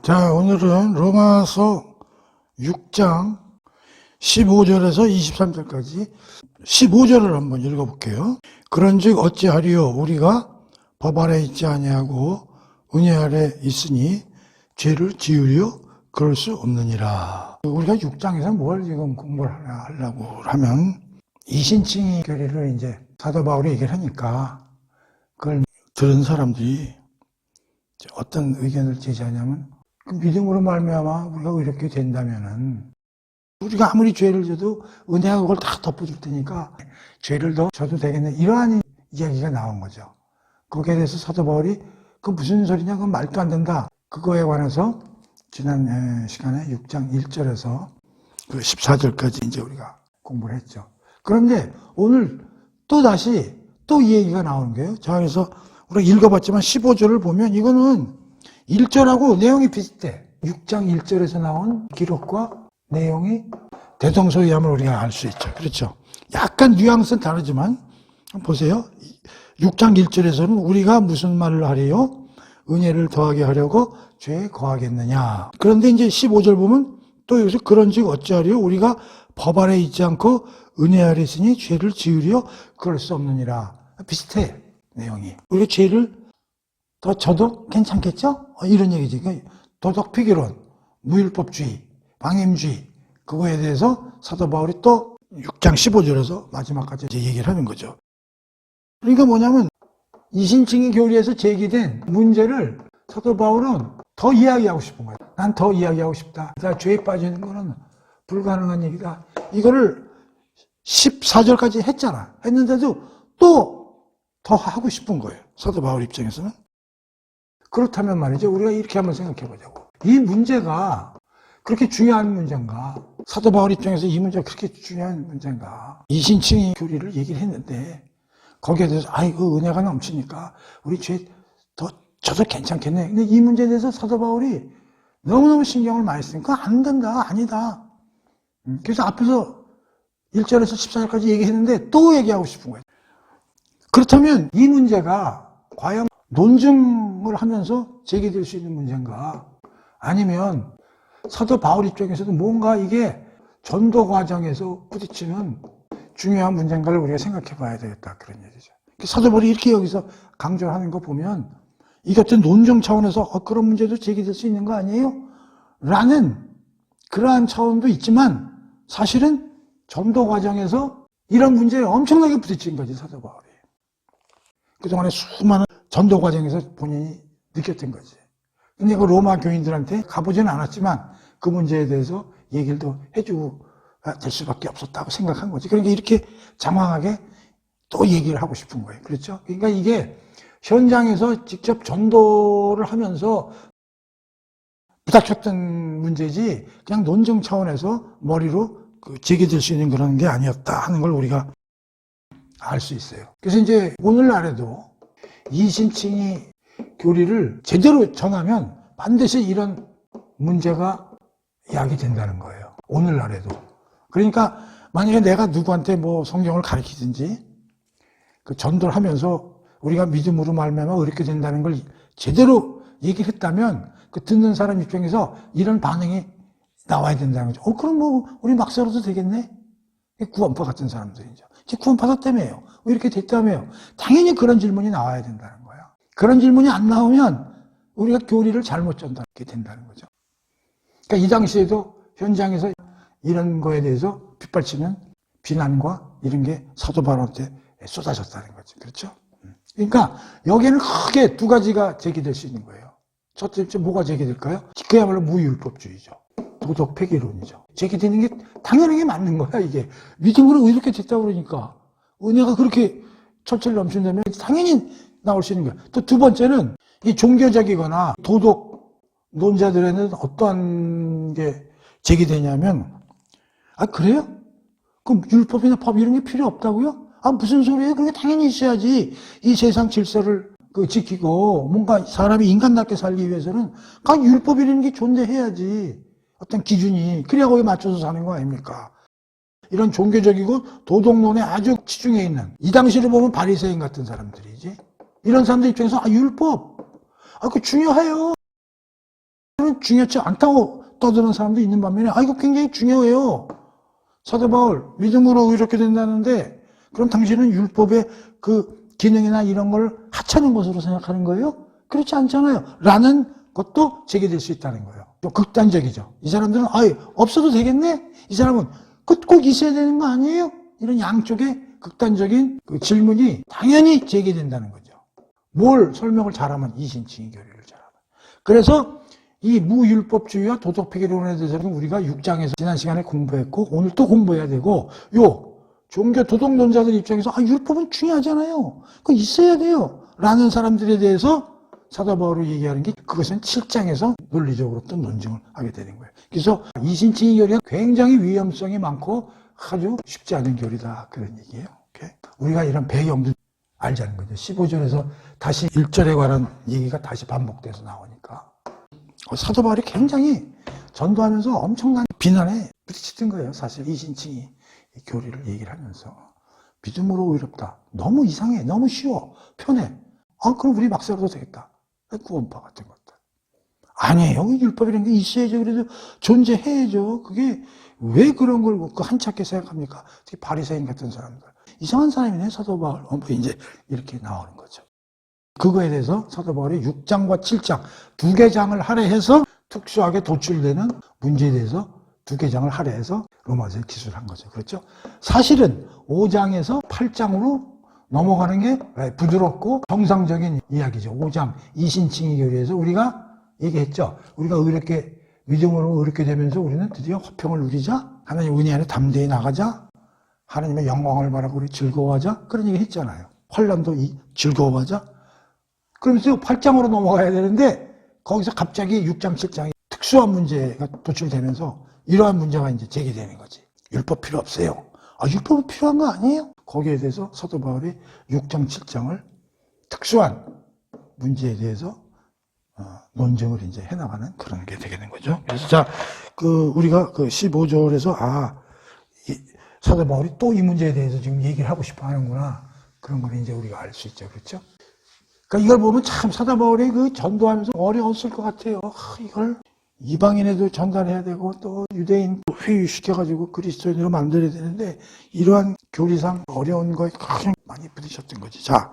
자, 오늘은 로마서 6장 15절에서 23절까지 15절을 한번 읽어볼게요. 그런즉 어찌하리요? 우리가 법 아래 있지 아니하고 은혜 아래 있으니 죄를 지으려 그럴 수 없느니라. 우리가 6장에서 뭘 지금 공부를 하려고 하면 이신칭의 교리를 이제 사도 바울이 얘기를 하니까 그걸 들은 사람들이 어떤 의견을 제시하냐면 믿음으로 말미암아 우리가 이렇게 된다면은 우리가 아무리 죄를 져도 은혜가 그걸 다 덮어줄 테니까 죄를 더 져도 되겠네, 이러한 이야기가 나온 거죠. 거기에 대해서 사도 바울이 그 무슨 소리냐, 그건 말도 안 된다. 그거에 관해서 지난 시간에 6장 1절에서 그 14절까지 이제 우리가 공부를 했죠. 그런데 오늘 또 다시 또 이 얘기가 나오는 거예요. 자, 그래서 우리가 읽어봤지만 15절을 보면 이거는 1절하고 내용이 비슷해. 6장 1절에서 나온 기록과 내용이 대동소이함을 우리가 알 수 있죠. 그렇죠. 약간 뉘앙스는 다르지만 보세요. 6장 1절에서는 우리가 무슨 말을 하래요? 은혜를 더하게 하려고 죄에 거하겠느냐. 그런데 이제 15절 보면 또 여기서 그런즉 어찌하리요? 우리가 법 아래 있지 않고 은혜 아래 있으니 죄를 지으려 그럴 수 없느니라. 비슷해, 내용이. 우리가 죄를 더 져도 괜찮겠죠? 이런 얘기지. 그러니까 도덕피기론, 무율법주의, 방임주의, 그거에 대해서 사도 바울이 또 6장 15절에서 마지막까지 이제 얘기를 하는 거죠. 그러니까 뭐냐면 이신칭의 교리에서 제기된 문제를 사도 바울은 더 이야기하고 싶은 거예요. 난 더 이야기하고 싶다. 나 죄에 빠지는 거는 불가능한 얘기다. 이거를 14절까지 했잖아. 했는데도 또 더 하고 싶은 거예요. 사도 바울 입장에서는. 그렇다면 말이죠. 우리가 이렇게 한번 생각해 보자고. 이 문제가 그렇게 중요한 문제인가? 사도 바울 입장에서 이 문제가 그렇게 중요한 문제인가? 이신칭의 교리를 얘기를 했는데 거기에 대해서 아이고 은혜가 넘치니까 우리 죄 더 져도 괜찮겠네. 근데 이 문제에 대해서 사도 바울이 너무너무 신경을 많이 쓰니까 안 된다, 아니다. 그래서 앞에서 1절에서 14절까지 얘기했는데 또 얘기하고 싶은 거예요. 그렇다면 이 문제가 과연 논증을 하면서 제기될 수 있는 문제인가? 아니면 사도 바울 입장에서도 뭔가 이게 전도 과정에서 부딪히는 중요한 문제인가를 우리가 생각해 봐야 되겠다, 그런 얘기죠. 사도 바울이 이렇게 여기서 강조하는 거 보면 이게 어떤 논증 차원에서 그런 문제도 제기될 수 있는 거 아니에요? 라는 그러한 차원도 있지만 사실은 전도 과정에서 이런 문제에 엄청나게 부딪힌 거지, 사도 바울이. 그동안에 수많은 전도 과정에서 본인이 느꼈던 거지. 근데 그 로마 교인들한테 가보지는 않았지만 그 문제에 대해서 얘기를 더 해주고 될 수밖에 없었다고 생각한 거지. 그러니까 이렇게 장황하게 또 얘기를 하고 싶은 거예요. 그렇죠? 그러니까 이게 현장에서 직접 전도를 하면서 부닥쳤던 문제지 그냥 논증 차원에서 머리로 제기될 수 있는 그런 게 아니었다 하는 걸 우리가 알 수 있어요. 그래서 이제 오늘날에도 이신칭의 교리를 제대로 전하면 반드시 이런 문제가 야기된다는 거예요. 오늘날에도. 그러니까 만약에 내가 누구한테 뭐 성경을 가르치든지 그 전도를 하면서 우리가 믿음으로 말미암아 이렇게 된다는 걸 제대로 얘기를 했다면 그 듣는 사람 입장에서 이런 반응이 나와야 된다는 거죠. 그럼 뭐 우리 막 살아도 되겠네? 구원파 같은 사람들이죠. 구원 받았다며요. 이렇게 됐다며요. 당연히 그런 질문이 나와야 된다는 거야. 그런 질문이 안 나오면 우리가 교리를 잘못 전달하게 된다는 거죠. 그러니까 이 당시에도 현장에서 이런 거에 대해서 빗발치는 비난과 이런 게 사도 바울한테 쏟아졌다는 거죠. 그렇죠? 그러니까 여기에는 크게 두 가지가 제기될 수 있는 거예요. 첫째, 뭐가 제기될까요? 그야말로 무율법주의죠. 도덕 폐기론이죠. 제기되는 게 당연하게 맞는 거야, 이게. 믿음으로 이렇게 됐다고 그러니까. 은혜가 그렇게 철철 넘친다면 당연히 나올 수 있는 거야. 또 두 번째는 이 종교적이거나 도덕 논자들에는 어떠한 게 제기되냐면, 그래요? 그럼 율법이나 법 이런 게 필요 없다고요? 무슨 소리예요? 그게 당연히 있어야지. 이 세상 질서를 지키고 뭔가 사람이 인간답게 살기 위해서는 율법이라는 게 존재해야지. 어떤 기준이. 그래야 거기에 맞춰서 사는 거 아닙니까? 이런 종교적이고 도덕론에 아주 치중해 있는, 이 당시를 보면 바리새인 같은 사람들이지. 이런 사람들 입장에서 율법, 그거 중요해요. 사도바울은 중요치 않다고 떠드는 사람도 있는 반면에 이거 굉장히 중요해요. 사도바울 믿음으로 이렇게 된다는데 그럼 당신은 율법의 그 기능이나 이런 걸 하찮은 것으로 생각하는 거예요? 그렇지 않잖아요. 라는 것도 제기될 수 있다는 거예요. 또 극단적이죠. 이 사람들은 없어도 되겠네? 이 사람은 꼭 있어야 되는 거 아니에요? 이런 양쪽의 극단적인 그 질문이 당연히 제기된다는 거죠. 뭘 설명을 잘하면 이신칭의 교리를 잘하면. 그래서 이 무율법주의와 도덕폐기론에 대해서는 우리가 6장에서 지난 시간에 공부했고 오늘 또 공부해야 되고 종교 도덕론자들 입장에서 율법은 중요하잖아요. 그거 있어야 돼요. 라는 사람들에 대해서 사도 바울이 얘기하는 게 그것은 7장에서 논리적으로 또 논증을 하게 되는 거예요. 그래서 이신칭의 교리가 굉장히 위험성이 많고 아주 쉽지 않은 교리다. 그런 얘기예요. 우리가 이런 배경도 알자는 거죠. 15절에서 다시 1절에 관한 얘기가 다시 반복돼서 나오니까. 사도 바울이 굉장히 전도하면서 엄청난 비난에 부딪히던 거예요. 사실 이신칭이 교리를 얘기를 하면서. 믿음으로 의롭다. 너무 이상해. 너무 쉬워. 편해. 그럼 우리 막 살아도 되겠다. 구원파 같은 것들. 아니에요. 율법이라는 게 있어야죠. 그래도 존재해야죠. 그게 왜 그런 걸 한찮게 생각합니까? 특히 바리새인 같은 사람들. 이상한 사람이네, 사도 바울. 이제 이렇게 나오는 거죠. 그거에 대해서 사도 바울이 6장과 7장 두 개 장을 할애해서 특수하게 도출되는 문제에 대해서 두 개 장을 할애해서 로마서에 기술한 거죠. 그렇죠? 사실은 5장에서 8장으로 넘어가는 게 부드럽고 정상적인 이야기죠. 5장 이신칭의 교리에서 우리가 얘기했죠. 우리가 의롭게 믿음으로 의롭게 되면서 우리는 드디어 화평을 누리자. 하나님 은혜 안에 담대히 나가자. 하나님의 영광을 바라고 우리 즐거워하자. 그런 얘기 했잖아요. 환난도 즐거워하자. 그러면서 8장으로 넘어가야 되는데 거기서 갑자기 6장, 7장이 특수한 문제가 도출되면서 이러한 문제가 이제 제기되는 거지. 율법 필요 없어요. 율법은 필요한 거 아니에요? 거기에 대해서 사도 바울이 6장, 7장을 특수한 문제에 대해서 논증을 이제 해나가는 그런 게 되겠는 거죠. 그래서 우리가 15절에서 사도 바울이 또 이 문제에 대해서 지금 얘기를 하고 싶어 하는구나. 그런 걸 이제 우리가 알 수 있죠. 그렇죠? 그러니까 이걸 보면 참 사도 바울이 전도하면서 어려웠을 것 같아요. 이걸 이방인에도 전달해야 되고 또 유대인 회유시켜가지고 그리스도인으로 만들어야 되는데 이러한 교리상 어려운 거에 가장 많이 부딪혔던 거지. 자,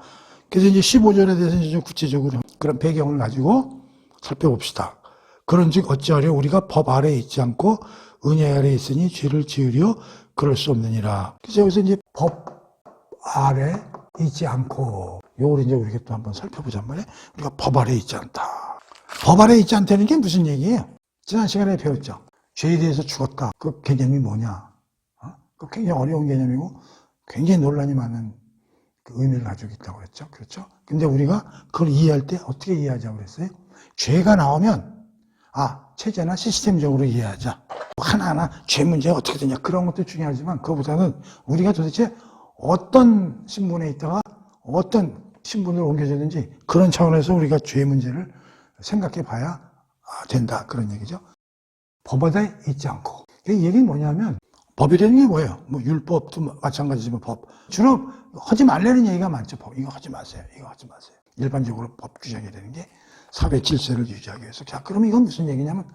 그래서 이제 15절에 대해서 이제 좀 구체적으로 그런 배경을 가지고 살펴봅시다. 그런즉 어찌하려 우리가 법 아래에 있지 않고 은혜 아래에 있으니 죄를 지으려 그럴 수 없느니라. 그래서 여기서 이제 법 아래 있지 않고 요걸 이제 우리가 또 한번 살펴보자 말이에요. 우리가 법 아래에 있지 않다. 법 아래에 있지 않다는 게 무슨 얘기예요? 지난 시간에 배웠죠. 죄에 대해서 죽었다. 그 개념이 뭐냐? 그 굉장히 어려운 개념이고 굉장히 논란이 많은 그 의미를 가지고 있다고 그랬죠. 그렇죠? 근데 우리가 그걸 이해할 때 어떻게 이해하자고 그랬어요? 죄가 나오면 체제나 시스템적으로 이해하자. 하나하나 죄 문제가 어떻게 되냐 그런 것도 중요하지만 그거보다는 우리가 도대체 어떤 신분에 있다가 어떤 신분으로 옮겨졌는지 그런 차원에서 우리가 죄 문제를 생각해 봐야 된다. 그런 얘기죠. 법 아래 있지 않고. 이 얘기는 뭐냐면 법이라는 게 뭐예요? 율법도 마찬가지지만 법. 주로 하지 말라는 얘기가 많죠. 법. 이거 하지 마세요. 이거 하지 마세요. 일반적으로 법 규정이 되는 게 사회 질서를 유지하기 위해서. 자, 그럼 이건 무슨 얘기냐면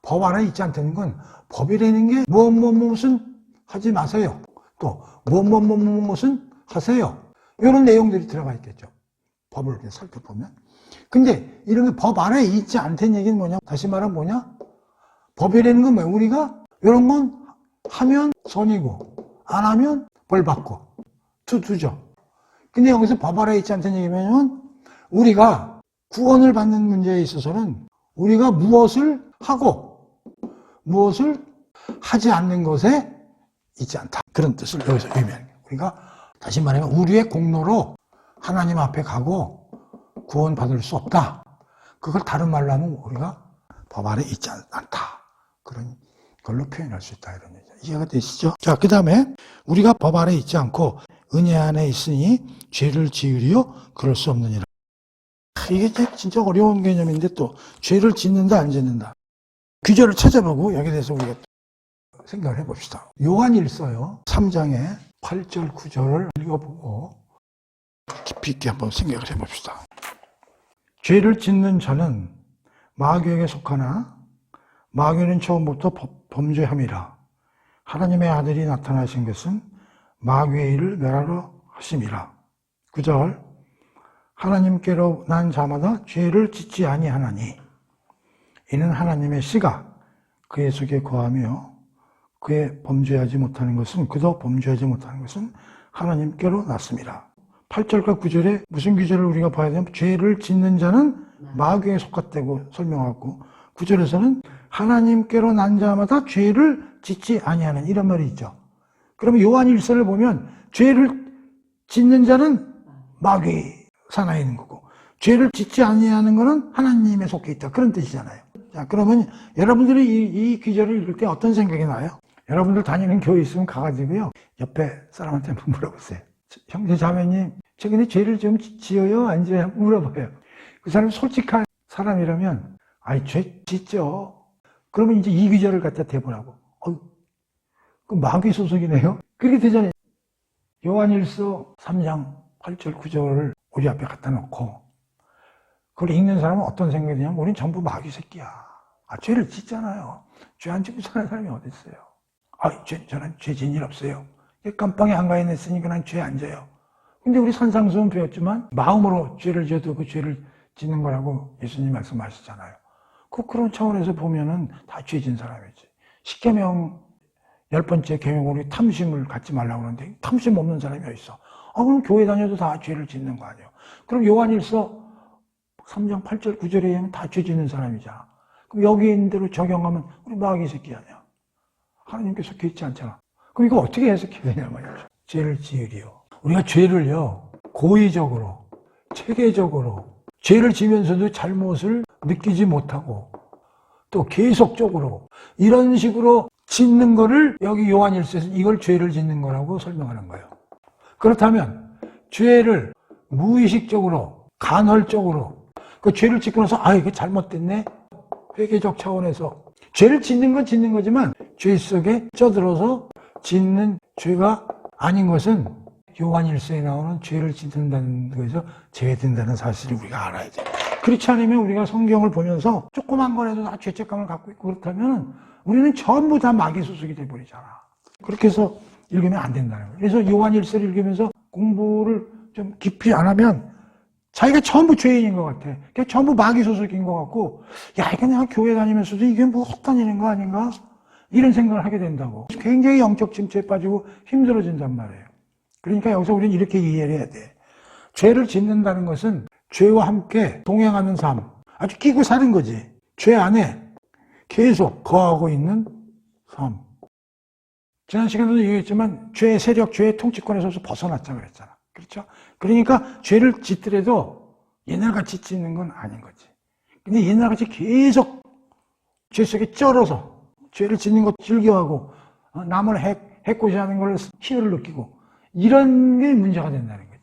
법 아래 있지 않다는 건 법이라는 게 무엇은 하지 마세요. 또 무엇은 하세요. 이런 내용들이 들어가 있겠죠. 법을 이렇게 살펴보면. 근데 이런 게 법 아래에 있지 않다는 얘기는 뭐냐? 다시 말하면 뭐냐? 법이라는 건 뭐야? 우리가 이런 건 하면 선이고 안 하면 벌 받고 투죠. 근데 여기서 법 아래에 있지 않다는 얘기면 우리가 구원을 받는 문제에 있어서는 우리가 무엇을 하고 무엇을 하지 않는 것에 있지 않다. 그런 뜻을 여기서 의미하는 거예요. 우리가 다시 말하면 우리의 공로로 하나님 앞에 가고 구원받을 수 없다. 그걸 다른 말로 하면 우리가 법 아래 있지 않다. 그런 걸로 표현할 수 있다. 이런 얘기죠. 이해가 되시죠? 자, 그 다음에 우리가 법 아래 있지 않고 은혜 안에 있으니 죄를 지으리요 그럴 수 없느니라. 이게 진짜 어려운 개념인데 또 죄를 짓는다 안 짓는다. 규절을 찾아보고 여기에 대해서 우리가 생각을 해봅시다. 요한일서요 3장의 8절 9절을 읽어보고 깊이 있게 한번 생각을 해봅시다. 죄를 짓는 자는 마귀에게 속하나 마귀는 처음부터 범죄함이라. 하나님의 아들이 나타나신 것은 마귀의 일을 멸하러 하심이라. 9절 하나님께로 난 자마다 죄를 짓지 아니하나니 이는 하나님의 씨가 그의 속에 거하며 그의 범죄하지 못하는 것은 그도 범죄하지 못하는 것은 하나님께로 났습니다. 8절과 9절에 무슨 규제를 우리가 봐야 되냐면 죄를 짓는 자는 마귀에 속았다고 설명하고 9절에서는 하나님께로 난 자마다 죄를 짓지 아니하는 이런 말이 있죠. 그러면 요한 1서를 보면 죄를 짓는 자는 마귀 산하에 있는 거고 죄를 짓지 아니하는 것은 하나님에 속해 있다 그런 뜻이잖아요. 자, 그러면 여러분들이 이 귀절을 읽을 때 어떤 생각이 나요? 여러분들 다니는 교회 있으면 가가지고요 옆에 사람한테 한번 물어보세요. 형제 자매님 최근에 죄를 좀 지어요? 안 지어요? 물어봐요. 그 사람이 솔직한 사람이라면 아이 죄 짓죠. 그러면 이제 이 귀절을 갖다 대보라고. 그 마귀 소속이네요. 그렇게 되잖아요. 요한일서 3장 8절 9절을 우리 앞에 갖다 놓고 그걸 읽는 사람은 어떤 생각이 드냐면 우린 전부 마귀 새끼야. 죄를 짓잖아요. 죄 안 짓고 사는 사람이 어디 있어요? 저는 죄 지은 일 없어요. 깜빵에 한가해 냈으니까 난 죄 안 져요. 근데 우리 산상수훈 배웠지만 마음으로 죄를 지어도 그 죄를 짓는 거라고 예수님 말씀하시잖아요. 그런 차원에서 보면은 다 죄 지은 사람이지. 십계명 10번째 계명으로 탐심을 갖지 말라고 그러는데 탐심 없는 사람이 어디 있어? 그럼 교회 다녀도 다 죄를 짓는 거 아니에요? 그럼 요한일서 3장 8절 9절에 의하면 다 죄 짓는 사람이잖아. 그럼 여기 있는 대로 적용하면 우리 마귀 새끼 아니야. 하나님께 속해 있지 않잖아. 그럼 이거 어떻게 해석해야 되냐 말이죠. 죄를 지으리요. 우리가 죄를요 고의적으로 체계적으로 죄를 지면서도 잘못을 느끼지 못하고 또 계속적으로 이런 식으로 짓는 거를 여기 요한일서에서 이걸 죄를 짓는 거라고 설명하는 거예요. 그렇다면 죄를 무의식적으로 간헐적으로 그 죄를 짓고 나서 이거 잘못됐네 회개적 차원에서 죄를 짓는 건 짓는 거지만 죄 속에 쪄들어서 짓는 죄가 아닌 것은 요한일서에 나오는 죄를 짓는다는 거에서 제외된다는 사실을 우리가 알아야 돼요. 그렇지 않으면 우리가 성경을 보면서 조그만 거라도 다 죄책감을 갖고 있고 그렇다면 우리는 전부 다 마귀 소속이 돼버리잖아. 그렇게 해서 읽으면 안 된다는 거예요. 그래서 요한일서를 읽으면서 공부를 좀 깊이 안 하면 자기가 전부 죄인인 것 같아. 전부 마귀 소속인 것 같고 이거 내가 교회 다니면서도 이게 뭐 헛다니는 거 아닌가? 이런 생각을 하게 된다고. 굉장히 영적 침체에 빠지고 힘들어진단 말이에요. 그러니까 여기서 우리는 이렇게 이해를 해야 돼. 죄를 짓는다는 것은 죄와 함께 동행하는 삶, 아주 끼고 사는 거지. 죄 안에 계속 거하고 있는 삶. 지난 시간에도 얘기했지만 죄의 세력, 죄의 통치권에서 벗어났자 그랬잖아. 그렇죠? 그러니까 죄를 짓더라도 옛날같이 짓는 건 아닌 거지. 근데 옛날같이 계속 죄 속에 쩔어서 죄를 짓는 것 즐겨하고 남을 해코지하는 걸 희열을 느끼고 이런 게 문제가 된다는 거지.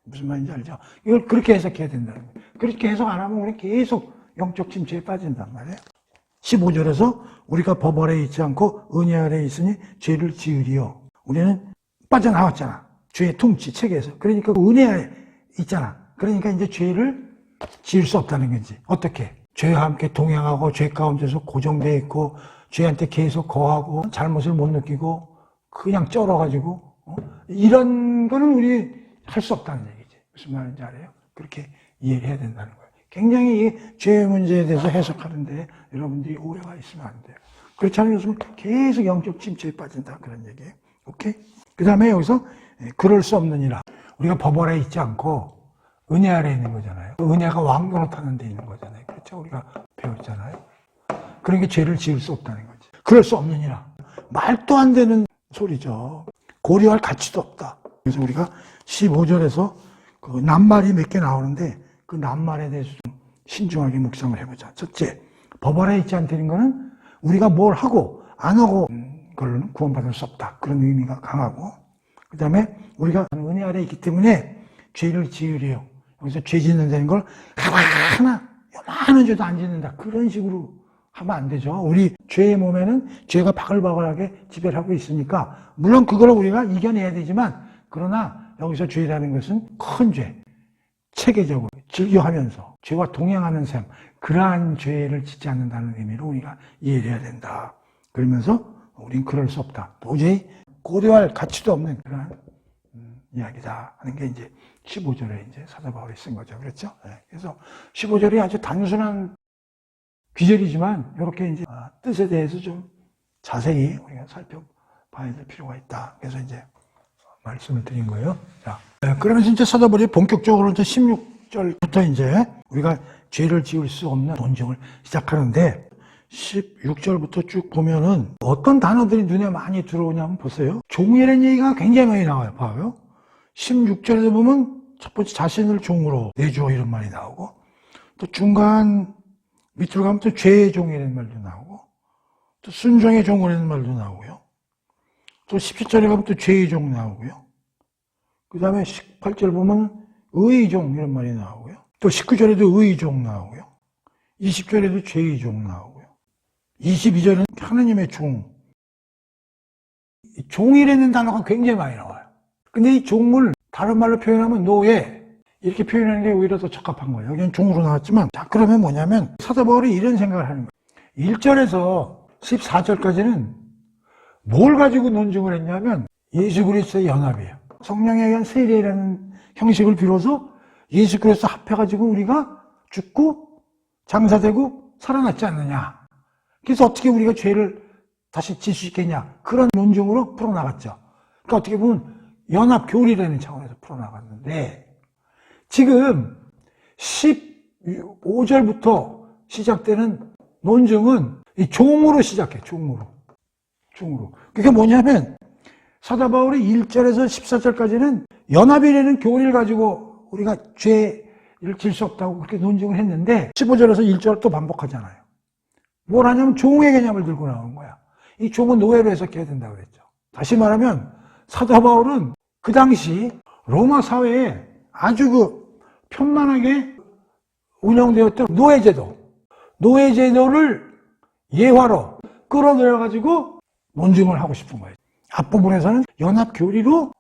무슨 말인지 알죠? 이걸 그렇게 해석해야 된다는 거예요. 그렇게 해석 안 하면 우리 계속 영적 침체에 빠진단 말이에요. 15절에서 우리가 법 아래에 있지 않고 은혜 아래에 있으니 죄를 지으리요. 우리는 빠져나왔잖아. 죄의 통치 체계에서. 그러니까 은혜 아래에 있잖아. 그러니까 이제 죄를 지을 수 없다는 거지. 어떻게? 죄와 함께 동행하고 죄 가운데서 고정되어 있고 죄한테 계속 거하고 잘못을 못 느끼고 그냥 쩔어가지고 이런 거는 우리 할 수 없다는 얘기지. 무슨 말인지 알아요? 그렇게 이해를 해야 된다는 거예요. 굉장히 이 죄의 문제에 대해서 해석하는데 여러분들이 오해가 있으면 안 돼요. 그렇지 않으면 계속 영적 침체에 빠진다 그런 얘기예요. 오케이? 그 다음에 여기서 그럴 수 없느니라. 우리가 법 아래에 있지 않고 은혜 아래에 있는 거잖아요. 은혜가 왕노릇 하는 데 있는 거잖아요. 그렇죠? 우리가 배웠잖아요. 그러니까 죄를 지을 수 없다는 거지. 그럴 수 없느니라. 말도 안 되는 소리죠. 고려할 가치도 없다. 그래서 우리가 15절에서 그 낱말이 몇 개 나오는데 그 낱말에 대해서 좀 신중하게 묵상을 해보자. 첫째, 법 아래에 있지 않다는 거는 우리가 뭘 하고 안 하고 그걸로는 구원받을 수 없다. 그런 의미가 강하고 그 다음에 우리가 은혜 아래에 있기 때문에 죄를 지으래요. 여기서 죄 짓는다는 걸 하나하나 요만한 죄도 안 짓는다. 그런 식으로 하면 안 되죠. 우리 죄의 몸에는 죄가 바글바글하게 지배를 하고 있으니까 물론 그걸 우리가 이겨내야 되지만 그러나 여기서 죄라는 것은 큰 죄, 체계적으로 즐겨하면서 죄와 동행하는 셈, 그러한 죄를 짓지 않는다는 의미로 우리가 이해를 해야 된다. 그러면서 우린 그럴 수 없다. 도저히 고려할 가치도 없는 그러한 이야기다 하는 게 이제 15절에 이제 사도 바울이 쓴 거죠. 그렇죠? 네. 그래서 15절이 아주 단순한 귀절이지만 이렇게 이제 뜻에 대해서 좀 자세히 우리가 살펴봐야 될 필요가 있다. 그래서 이제 말씀을 드린 거예요. 자, 그러면서 이제 사도 바울이 본격적으로 이제 16절부터 이제 우리가 죄를 지을 수 없는 논증을 시작하는데 16절부터 쭉 보면은 어떤 단어들이 눈에 많이 들어오냐면 보세요. 종이라는 얘기가 굉장히 많이 나와요. 봐요. 16절에 보면 첫 번째 자신을 종으로 내주어 이런 말이 나오고 또 중간 밑으로 가면 또 죄의 종이라는 말도 나오고 또 순종의 종이라는 말도 나오고요. 또 17절에 가면 또 죄의 종 나오고요. 그 다음에 18절 보면 의의 종 이런 말이 나오고요. 또 19절에도 의의 종 나오고요. 20절에도 죄의 종 나오고요. 22절은 하나님의 종. 종이라는 단어가 굉장히 많이 나와요. 근데 이 종을 다른 말로 표현하면 노예 이렇게 표현하는 게 오히려 더 적합한 거예요. 여기는 종으로 나왔지만 자 그러면 뭐냐면 사도 바울이 이런 생각을 하는 거예요. 1절에서 14절까지는 뭘 가지고 논증을 했냐면 예수 그리스도의 연합이에요. 성령에 의한 세례라는 형식을 빌어서 예수 그리스도 합해가지고 우리가 죽고 장사되고 살아났지 않느냐. 그래서 어떻게 우리가 죄를 다시 질 수 있겠냐. 그런 논증으로 풀어나갔죠. 그러니까 어떻게 보면 연합 교리라는 차원에서 풀어나갔는데 지금 15절부터 시작되는 논증은 이 종으로 시작해. 종으로. 그게 뭐냐면 사도 바울이 1절에서 14절까지는 연합이라는 교리를 가지고 우리가 죄를 질 수 없다고 그렇게 논증을 했는데 15절에서 1절을 또 반복하잖아요. 뭘 하냐면 종의 개념을 들고 나오는 거야. 이 종은 노예로 해석해야 된다고 그랬죠. 다시 말하면 사도 바울은 그 당시 로마 사회에 아주 편만하게 운영되었던 노예제도를 예화로 끌어들여가지고 논증을 하고 싶은 거예요. 앞부분에서는 연합교리로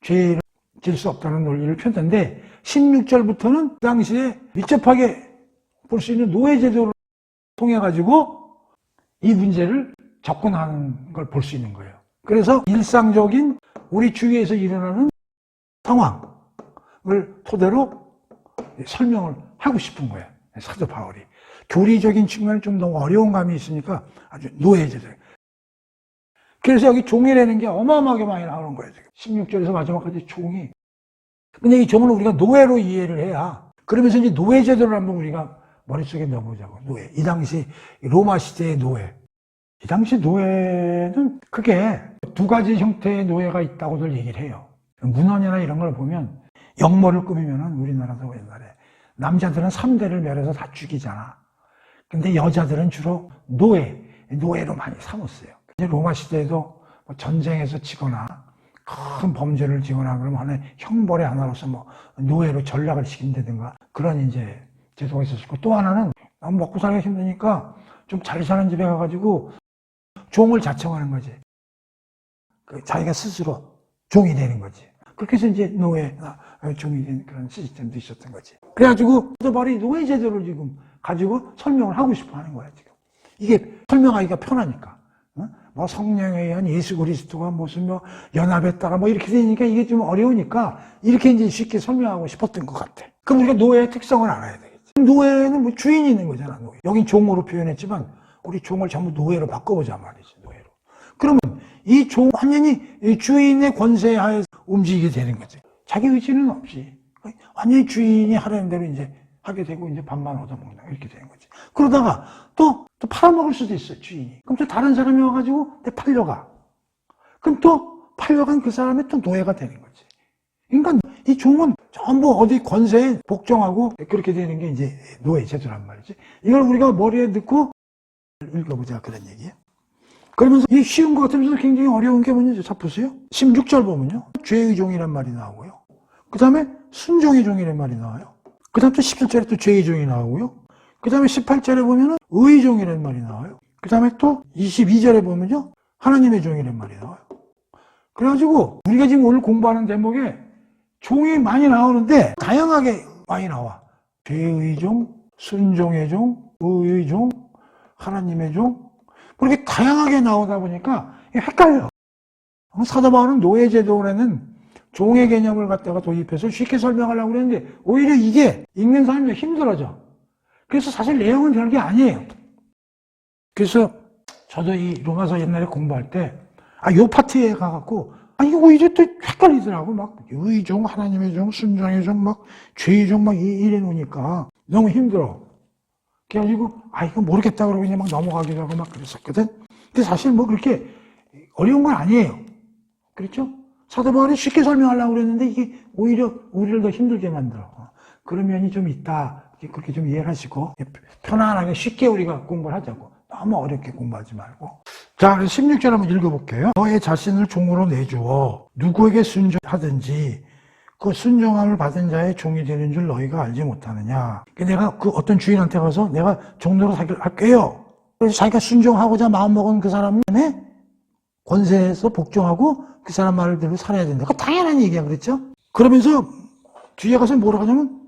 죄를 질 수 없다는 논리를 폈는데 16절부터는 그 당시에 밀접하게 볼 수 있는 노예제도를 통해가지고 이 문제를 접근하는 걸 볼 수 있는 거예요. 그래서 일상적인 우리 주위에서 일어나는 상황을 토대로 설명을 하고 싶은 거예요. 사도 바울이. 교리적인 측면은 좀 너무 어려운 감이 있으니까 아주 노예제도. 그래서 여기 종이라는 게 어마어마하게 많이 나오는 거예요. 지금 16절에서 마지막까지 종이. 근데 이 종을 우리가 노예로 이해를 해야 그러면서 이제 노예제도를 한번 우리가 머릿속에 넣어보자고. 노예. 이 당시 로마 시대의 노예. 이 당시 노예는 크게 두 가지 형태의 노예가 있다고들 얘기를 해요. 문헌이나 이런 걸 보면 역모를 꾸미면은 우리나라도 옛날에 남자들은 3대를 멸해서 다 죽이잖아. 근데 여자들은 주로 노예로 많이 삼았어요. 로마 시대에도 뭐 전쟁에서 지거나 큰 범죄를 지거나 그러면 하나의 형벌의 하나로서 뭐 노예로 전락을 시킨다든가 그런 이제 제도가 있었고 또 하나는 먹고 살기가 힘드니까 좀 잘 사는 집에 가가지고 종을 자청하는 거지. 자기가 스스로 종이 되는 거지. 그렇게 해서 이제 노예나 종이 되는 그런 시스템도 있었던 거지. 그래가지고 사도 바울이 노예 제도를 지금 가지고 설명을 하고 싶어 하는 거야, 지금. 이게 설명하기가 편하니까. 뭐 성령에 의한 예수 그리스도가 무슨 뭐 연합했다가 뭐 이렇게 되니까 이게 좀 어려우니까 이렇게 이제 쉽게 설명하고 싶었던 것 같아. 그럼 우리가 노예의 특성을 알아야 되겠지. 노예는 뭐 주인이 있는 거잖아, 노예. 여긴 종으로 표현했지만 우리 종을 전부 노예로 바꿔보자 말이지, 노예로. 그러면 이 종 완전히 주인의 권세 하에서 움직이게 되는 거지. 자기 의지는 없이 완전히 주인이 하라는 대로 이제 하게 되고 이제 밥만 얻어먹는다 이렇게 되는 거지. 그러다가 또 팔아먹을 수도 있어, 주인이. 그럼 또 다른 사람이 와가지고 팔려가. 그럼 또 팔려간 그 사람이 또 노예가 되는 거지. 그러니까 이 종은 전부 어디 권세에 복종하고 그렇게 되는 게 이제 노예 제도란 말이지. 이걸 우리가 머리에 넣고 읽어보자 그런 얘기예요. 그러면서 이 쉬운 것 같으면서 굉장히 어려운 게 뭐냐. 자, 보세요. 16절 보면요. 죄의 종이란 말이 나오고요. 그 다음에 순종의 종이란 말이 나와요. 그 다음 또 17절에 또 죄의 종이 나오고요. 그 다음에 18절에 보면은 의의 종이라는 말이 나와요. 그 다음에 또 22절에 보면요. 하나님의 종이라는 말이 나와요. 그래가지고 우리가 지금 오늘 공부하는 대목에 종이 많이 나오는데 다양하게 많이 나와. 죄의 종, 순종의 종, 의의 종, 하나님의 종, 그렇게 다양하게 나오다 보니까 헷갈려. 사도 바울은 노예제도에는 종의 개념을 갖다가 도입해서 쉽게 설명하려고 그랬는데 오히려 이게 읽는 사람이 힘들어져. 그래서 사실 내용은 별게 아니에요. 그래서 저도 이 로마서 옛날에 공부할 때 요 파트에 가갖고 이거 오히려 또 헷갈리더라고. 막 의의 종, 하나님의 종, 순종의 종, 막 죄의 종 막 이래 놓으니까 너무 힘들어. 그래가지고 이거 모르겠다 그러고 그냥 막 넘어가기도 하고 막 그랬었거든. 근데 사실 뭐 그렇게 어려운 건 아니에요. 그렇죠? 사도 바울이 쉽게 설명하려고 그랬는데 이게 오히려 우리를 더 힘들게 만들어. 그런 면이 좀 있다. 그렇게 좀 이해를 하시고 편안하게 쉽게 우리가 공부를 하자고. 너무 어렵게 공부하지 말고. 자, 그래서 16절 한번 읽어볼게요. 너의 자신을 종으로 내주어 누구에게 순종하든지 그 순종함을 받은 자의 종이 되는 줄 너희가 알지 못하느냐. 내가 그 어떤 주인한테 가서 내가 종로로 할게요. 그래서 자기가 순종하고자 마음먹은 그 사람의 권세에서 복종하고 그 사람 말을 들고 살아야 된다. 그거 당연한 얘기야, 그랬죠? 그러면서 뒤에 가서 뭐라고 하냐면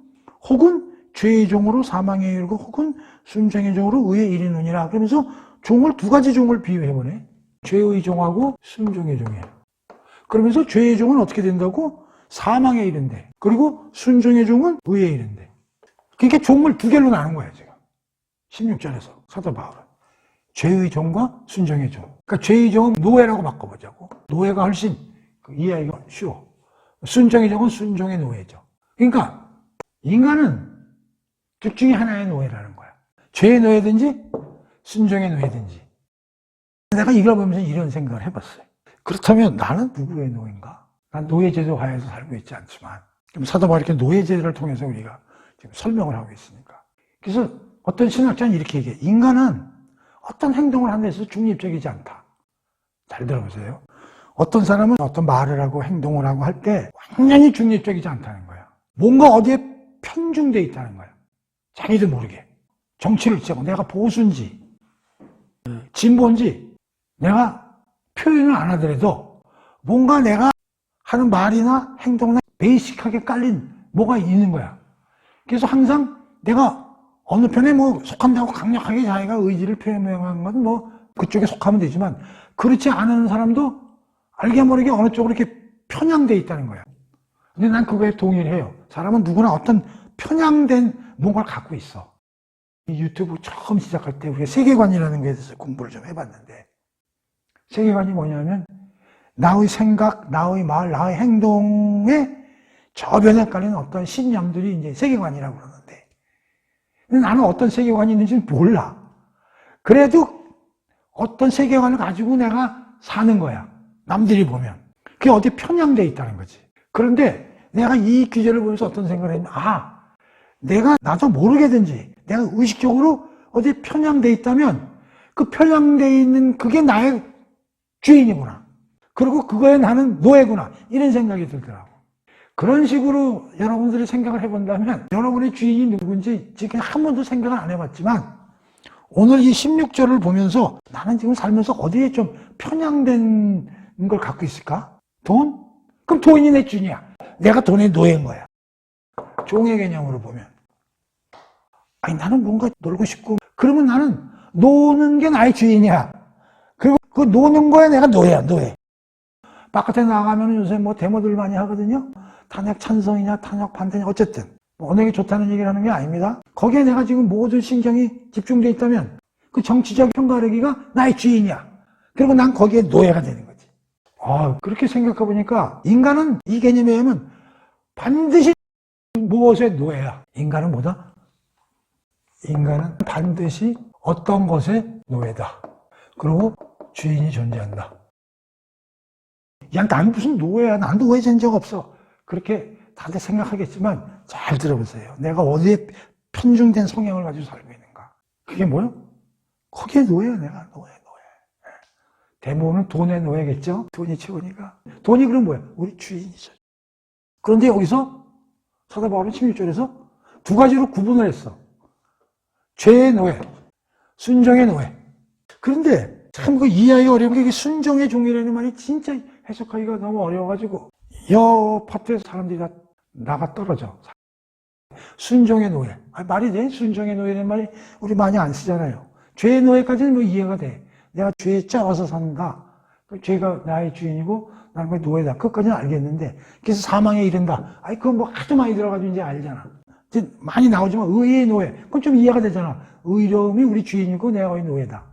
혹은 죄의 종으로 사망에 이르고 혹은 순종의 종으로 의에 이르느니라. 그러면서 종을 두 가지 종을 비유해보네. 죄의 종하고 순종의 종이에요. 그러면서 죄의 종은 어떻게 된다고? 사망에 이른대. 그리고 순종의 종은 의에 이른대. 그러니까 종을 두 개로 나눈 거야, 지금. 16절에서 사도 바울은. 죄의 종과 순종의 종. 그러니까 죄의 종은 노예라고 바꿔보자고. 노예가 훨씬 이해하기가 쉬워. 순종의 종은 순종의 노예죠. 그러니까 인간은 둘 중에 하나의 노예라는 거야. 죄의 노예든지 순종의 노예든지. 내가 이걸 보면서 이런 생각을 해봤어요. 그렇다면 나는 누구의 노예인가? 난 노예제도 하에서 살고 있지 않지만 사도 바울이 이렇게 노예제도를 통해서 우리가 지금 설명을 하고 있으니까. 그래서 어떤 신학자는 이렇게 얘기해. 인간은 어떤 행동을 하는 데서 중립적이지 않다. 잘 들어보세요. 어떤 사람은 어떤 말을 하고 행동을 하고 할 때 완전히 중립적이지 않다는 거야. 뭔가 어디에 편중돼 있다는 거야. 자기도 모르게. 정치를 치고 내가 보수인지 진보인지 내가 표현을 안 하더라도 뭔가 내가 하는 말이나 행동이나 베이직하게 깔린 뭐가 있는 거야. 그래서 항상 내가 어느 편에 뭐 속한다고 강력하게 자기가 의지를 표명하는 건 뭐 그쪽에 속하면 되지만 그렇지 않은 사람도 알게 모르게 어느 쪽으로 이렇게 편향돼 있다는 거야. 근데 난 그거에 동의를 해요. 사람은 누구나 어떤 편향된 뭔가를 갖고 있어. 이 유튜브 처음 시작할 때 우리가 세계관이라는 것에 대해서 공부를 좀 해봤는데 세계관이 뭐냐면 나의 생각, 나의 말, 나의 행동에 저변에 깔린 어떤 신념들이 이제 세계관이라고 그러는데 근데 나는 어떤 세계관이 있는지는 몰라. 그래도 어떤 세계관을 가지고 내가 사는 거야. 남들이 보면. 그게 어디 편향돼 있다는 거지. 그런데 내가 이 기제를 보면서 어떤 생각을 했냐. 내가 나도 모르게든지 내가 의식적으로 어디 편향돼 있다면 그 편향돼 있는 그게 나의 주인이구나. 그리고 그거에 나는 노예구나. 이런 생각이 들더라고. 그런 식으로 여러분들이 생각을 해본다면 여러분의 주인이 누군지 지금 한 번도 생각을 안 해봤지만 오늘 이 16절을 보면서 나는 지금 살면서 어디에 좀 편향된 걸 갖고 있을까? 돈? 그럼 돈이 내 주인이야. 내가 돈의 노예인 거야. 종의 개념으로 보면. 나는 뭔가 놀고 싶고 그러면 나는 노는 게 나의 주인이야. 그리고 그 노는 거에 내가 노예야, 노예. 바깥에 나가면 요새 뭐 데모들 많이 하거든요. 탄핵 찬성이냐, 탄핵 반대냐, 어쨌든. 어느 게 좋다는 얘기를 하는 게 아닙니다. 거기에 내가 지금 모든 신경이 집중되어 있다면 그 정치적 평가하기가 나의 주인이야. 그리고 난 거기에 노예가 되는 거지. 그렇게 생각해 보니까 인간은 이 개념에 의하면 반드시 무엇의 노예야. 인간은 뭐다? 인간은 반드시 어떤 것의 노예다. 그리고 주인이 존재한다. 야, 난 무슨 노예야. 난 노예 된 적 없어. 그렇게 다들 생각하겠지만 잘 들어보세요. 내가 어디에 편중된 성향을 가지고 살고 있는가. 그게 뭐요? 거기에 노예야. 내가 노예. 대부분은 돈의 노예겠죠? 돈이 최고니까. 돈이 그럼 뭐야? 우리 주인이죠. 그런데 여기서 사도 바울은 16절에서 두 가지로 구분을 했어. 죄의 노예, 순종의 노예. 그런데 참 그 이해하기 어려운 게 순종의 종이라는 말이 진짜 해석하기가 너무 어려워가지고 여 파트에서 사람들이 다 나가 떨어져. 순종의 노예. 말이 돼? 순종의 노예라는 말이 우리 많이 안 쓰잖아요. 죄의 노예까지는 뭐 이해가 돼. 내가 죄에 짜와서 산다. 죄가 나의 주인이고 나는 그 노예다. 그것까지는 알겠는데, 그래서 사망에 이른다. 그건 뭐 하도 많이 들어가지고 이제 알잖아. 이제 많이 나오지만 의의 노예. 그건 좀 이해가 되잖아. 의로움이 우리 주인이고 내가 의 노예다.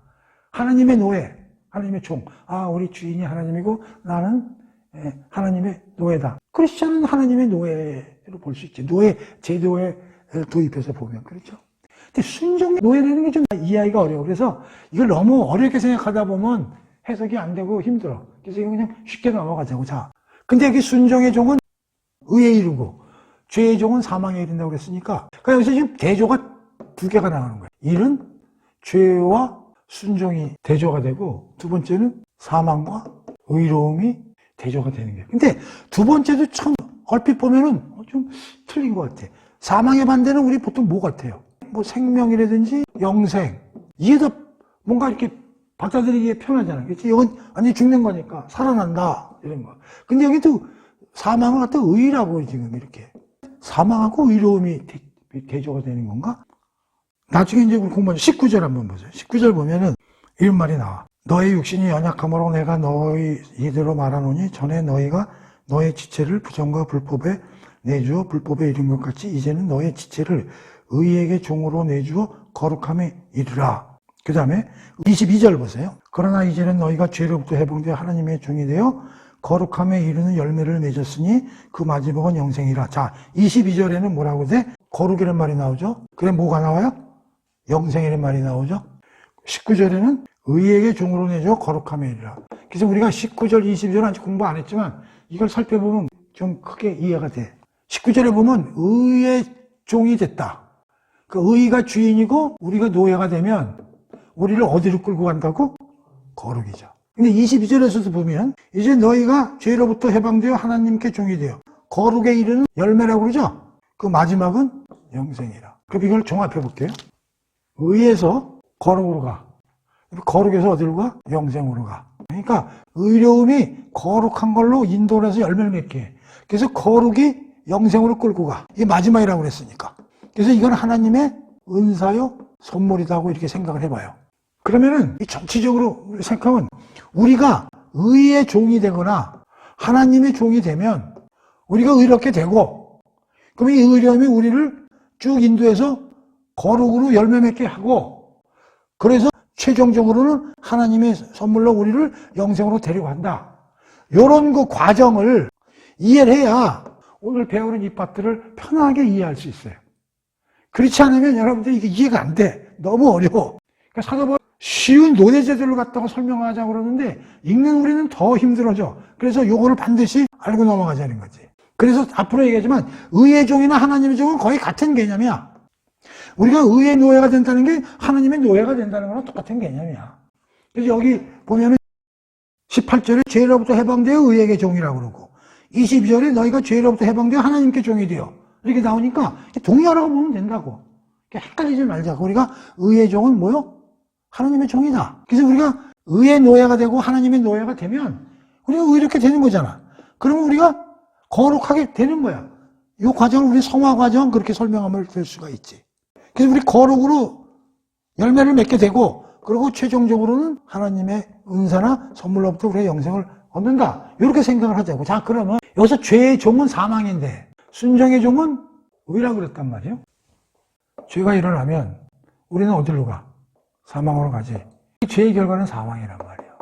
하나님의 노예. 하나님의 종. 우리 주인이 하나님이고 나는 하나님의 노예다. 크리스천은 하나님의 노예로 볼 수 있지. 노예, 제도에 도입해서 보면. 그렇죠? 근데 순종 노예라는 게 좀 이해하기가 어려워. 그래서 이걸 너무 어렵게 생각하다 보면 해석이 안 되고 힘들어. 그래서 이거 그냥 쉽게 넘어가자고. 자. 근데 여기 순종의 종은 의에 이르고, 죄의 종은 사망에 이른다고 그랬으니까, 그러니까 여기서 지금 대조가 두 개가 나오는 거예요. 일은 죄와 순종이 대조가 되고, 두 번째는 사망과 의로움이 대조가 되는 거예요. 근데 두 번째도 참 얼핏 보면은 좀 틀린 것 같아. 사망의 반대는 우리 보통 뭐 같아요? 뭐 생명이라든지 영생. 이게 더 뭔가 이렇게 받아들이기에 편하잖아요. 그렇지? 이건 완전히 죽는 거니까 살아난다 이런 거. 근데 여기 또 사망을 갖다 의라고 지금 이렇게 사망하고 의로움이 대조가 되는 건가? 나중에 이제 우리 공부하죠. 19절 한번 보세요. 19절 보면은 이런 말이 나와. 너의 육신이 연약함으로 내가 너희 이대로 말하노니 전에 너희가 너의 지체를 부정과 불법에 내주어 불법에 이른 것 같이 이제는 너의 지체를 의에게 종으로 내주어 거룩함에 이르라. 그 다음에 22절 보세요. 그러나 이제는 너희가 죄로부터 해방되어 하나님의 종이 되어 거룩함에 이르는 열매를 맺었으니 그 마지막은 영생이라. 자, 22절에는 뭐라고 돼? 거룩이라는 말이 나오죠. 그래 뭐가 나와요? 영생이라는 말이 나오죠. 19절에는 의에게 종으로 내줘 거룩함에 이르라. 그래서 우리가 19절, 20절 아직 공부 안 했지만 이걸 살펴보면 좀 크게 이해가 돼. 19절에 보면 의의 종이 됐다. 그 의가 주인이고 우리가 노예가 되면 우리를 어디로 끌고 간다고? 거룩이죠. 근데 22절에서도 보면 이제 너희가 죄로부터 해방되어 하나님께 종이 되어 거룩에 이르는 열매라고 그러죠. 그 마지막은 영생이라. 그럼 이걸 종합해 볼게요. 의에서 거룩으로 가. 거룩에서 어디로 가? 영생으로 가. 그러니까 의로움이 거룩한 걸로 인도를 해서 열매를 맺게 해. 그래서 거룩이 영생으로 끌고 가. 이게 마지막이라고 그랬으니까. 그래서 이건 하나님의 은사요 선물이라고 이렇게 생각을 해봐요. 그러면은 이 정치적으로 생각하면 우리가 의의 종이 되거나 하나님의 종이 되면 우리가 의롭게 되고, 그럼 이 의로움이 우리를 쭉 인도해서 거룩으로 열매 맺게 하고, 그래서 최종적으로는 하나님의 선물로 우리를 영생으로 데려간다. 이런 그 과정을 이해를 해야 오늘 배우는 이 파트를 편하게 이해할 수 있어요. 그렇지 않으면 여러분들이 이게 이해가 안 돼. 너무 어려워. 그러니까 사도바울은 쉬운 노예제도를 갖다가 설명하자고 그러는데 읽는 우리는 더 힘들어져. 그래서 요거를 반드시 알고 넘어가자는 거지. 그래서 앞으로 얘기하지만 의의 종이나 하나님의 종은 거의 같은 개념이야. 우리가 의의 노예가 된다는 게 하나님의 노예가 된다는 거랑 똑같은 개념이야. 그래서 여기 보면은 18절에 죄로부터 해방되어 의에게 종이라고 그러고 22절에 너희가 죄로부터 해방되어 하나님께 종이 되어 이렇게 나오니까 동의하라고 보면 된다고. 헷갈리지 말자고. 우리가 의의 종은 뭐요? 하나님의 종이다. 그래서 우리가 의의 노예가 되고 하나님의 노예가 되면 우리가 의롭게 되는 거잖아. 그러면 우리가 거룩하게 되는 거야. 이 과정을 우리 성화 과정 그렇게 설명하면 될 수가 있지. 그래서 우리 거룩으로 열매를 맺게 되고, 그리고 최종적으로는 하나님의 은사나 선물로부터 우리의 영생을 얻는다. 이렇게 생각을 하자고. 자, 그러면 여기서 죄의 종은 사망인데 순종의 종은 의라고 그랬단 말이에요. 죄가 일어나면 우리는 어디로 가? 사망으로 가지. 죄의 결과는 사망이란 말이에요.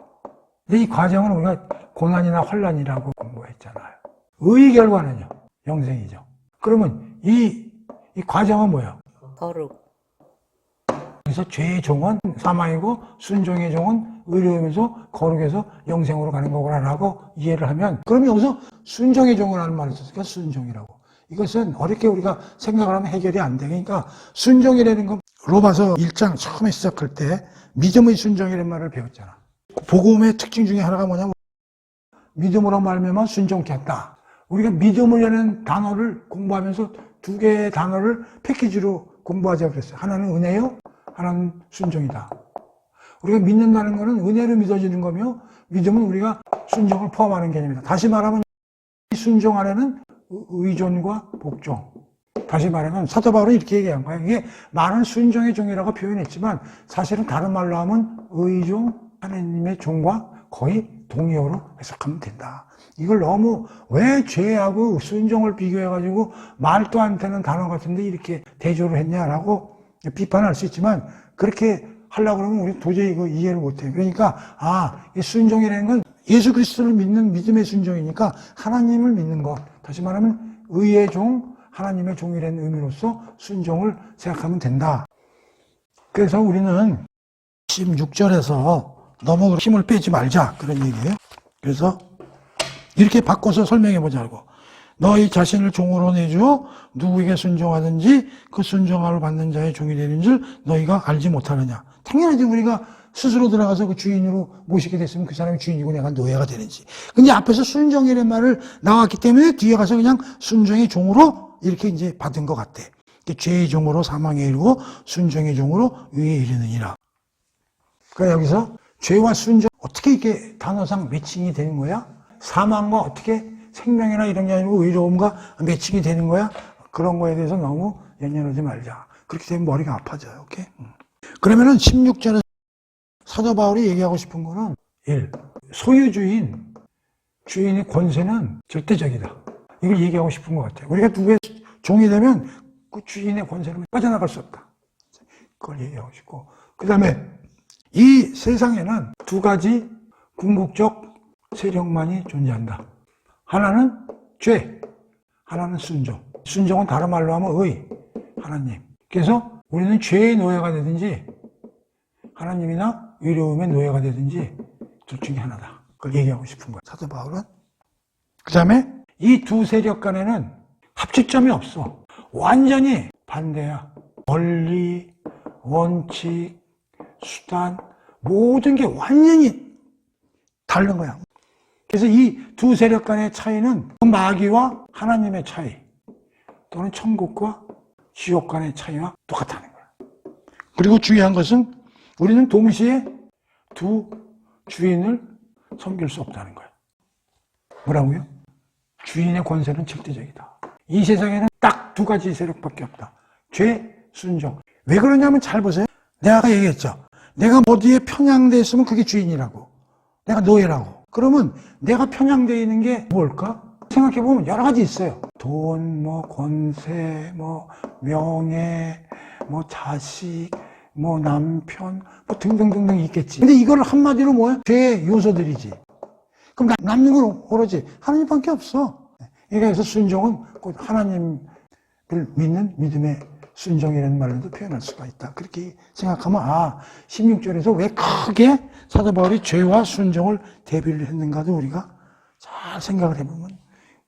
근데 이 과정을 우리가 고난이나 환난이라고 공부했잖아요. 의의 결과는요, 영생이죠. 그러면 이 과정은 뭐예요? 거룩. 그래서 죄의 종은 사망이고 순종의 종은 의로움에서 거룩에서 영생으로 가는 거구나라고 이해를 하면, 그러면 여기서 순종의 종이라는 말을 썼으니까 순종이라고. 이것은 어렵게 우리가 생각을 하면 해결이 안 돼. 그러니까 순종이라는 건 로마서 1장 처음에 시작할 때 믿음의 순종이라는 말을 배웠잖아. 복음의 특징 중에 하나가 뭐냐면 믿음으로 말미암아 순종케 했다. 우리가 믿음이라는 단어를 공부하면서 두 개의 단어를 패키지로 공부하자고 그랬어요. 하나는 은혜요, 하나는 순종이다. 우리가 믿는다는 것은 은혜로 믿어지는 거며, 믿음은 우리가 순종을 포함하는 개념이다. 다시 말하면 이 순종 안에는 의존과 복종, 다시 말하면 사도 바울은 이렇게 얘기한 거예요. 이게 많은 순종의 종이라고 표현했지만 사실은 다른 말로 하면 의종, 하나님의 종과 거의 동의어로 해석하면 된다. 이걸 너무 왜 죄하고 순종을 비교해가지고 말도 안 되는 단어 같은데 이렇게 대조를 했냐라고 비판할 수 있지만 그렇게 하려고 그러면 우리 도저히 이거 이해를 못해요. 그러니까 이 순종이라는 건 예수 그리스도를 믿는 믿음의 순종이니까 하나님을 믿는 것. 다시 말하면 의의 종, 하나님의 종이라는 의미로서 순종을 생각하면 된다. 그래서 우리는 16절에서 너무 힘을 빼지 말자 그런 얘기예요. 그래서 이렇게 바꿔서 설명해 보자고. 너희 자신을 종으로 내주어 누구에게 순종하든지 그 순종함을 받는 자의 종이 되는 줄 너희가 알지 못하느냐. 당연하지. 우리가 스스로 들어가서 그 주인으로 모시게 됐으면 그 사람이 주인이고 내가 노예가 되는지. 근데 앞에서 순종이라는 말을 나왔기 때문에 뒤에 가서 그냥 순종의 종으로 이렇게 이제 받은 것 같아. 죄의 종으로 사망에 이르고 순종의 종으로 의에 이르느니라. 그러니까 여기서 죄와 순종 어떻게 이렇게 단어상 매칭이 되는 거야? 사망과 어떻게 생명이나 이런 게 아니고 의로움과 매칭이 되는 거야? 그런 거에 대해서 너무 연연하지 말자. 그렇게 되면 머리가 아파져요. 오케이? 그러면은 16절에 사도 바울이 얘기하고 싶은 거는 1. 소유주인, 주인의 권세는 절대적이다. 이걸 얘기하고 싶은 것 같아요. 우리가 누구의 종이 되면 그 주인의 권세는 빠져나갈 수 없다. 그걸 얘기하고 싶고. 그 다음에 이 세상에는 두 가지 궁극적 세력만이 존재한다. 하나는 죄, 하나는 순종. 순종은 다른 말로 하면 의, 하나님. 그래서 우리는 죄의 노예가 되든지 하나님이나 의로움의 노예가 되든지 둘 중에 하나다. 그걸 얘기하고 싶은 거야, 사도 바울은. 그 다음에 이 두 세력 간에는 합치점이 없어. 완전히 반대야. 원리, 원칙, 수단, 모든 게 완전히 다른 거야. 그래서 이 두 세력 간의 차이는 마귀와 하나님의 차이 또는 천국과 지옥 간의 차이와 똑같다는 거야. 그리고 중요한 것은 우리는 동시에 두 주인을 섬길 수 없다는 거야. 뭐라고요? 주인의 권세는 절대적이다. 이 세상에는 딱 두 가지 세력밖에 없다. 죄, 순종. 왜 그러냐면 잘 보세요. 내가 아까 얘기했죠. 내가 어디에 편향되어 있으면 그게 주인이라고. 내가 노예라고. 그러면 내가 편향되어 있는 게 뭘까? 생각해보면 여러 가지 있어요. 돈, 권세, 명예, 자식, 남편, 등등등등 있겠지. 근데 이걸 한마디로 뭐야? 죄의 요소들이지. 그럼 남는 건 오로지 하나님밖에 없어. 그래서 순종은 곧 하나님을 믿는 믿음의 순종이라는 말로도 표현할 수가 있다. 그렇게 생각하면 16절에서 왜 크게 사도 바울이 죄와 순종을 대비를 했는가도 우리가 잘 생각을 해보면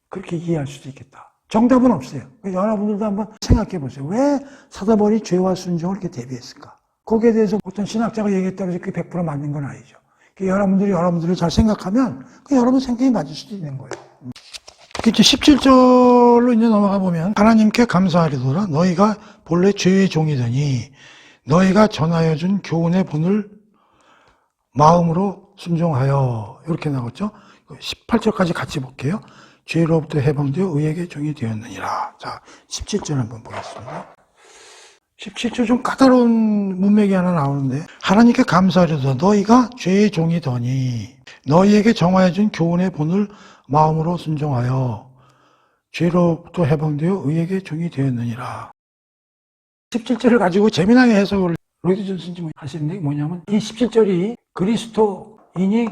그렇게 이해할 수도 있겠다. 정답은 없어요. 여러분들도 한번 생각해 보세요. 왜 사도 바울이 죄와 순종을 이렇게 대비했을까? 거기에 대해서 어떤 신학자가 얘기했다고 해서 그게 100% 맞는 건 아니죠. 여러분들을 잘 생각하면 여러분 생각이 맞을 수도 있는 거예요. 17절로 이제 넘어가 보면 하나님께 감사하리도다. 너희가 본래 죄의 종이더니 너희가 전하여 준 교훈의 본을 마음으로 순종하여 이렇게 나왔죠. 18절까지 같이 볼게요. 죄로부터 해방되어 의에게 종이 되었느니라. 자, 17절 한번 보겠습니다. 17절 좀 까다로운 문맥이 하나 나오는데 하나님께 감사하리도다. 너희가 죄의 종이더니 너희에게 정하여 준 교훈의 본을 마음으로 순종하여 죄로부터 해방되어 의에게 종이 되었느니라. 17절을 가지고 재미나게 해석을 로이드 존슨이 하시는데 뭐냐면 이 17절이 그리스도인이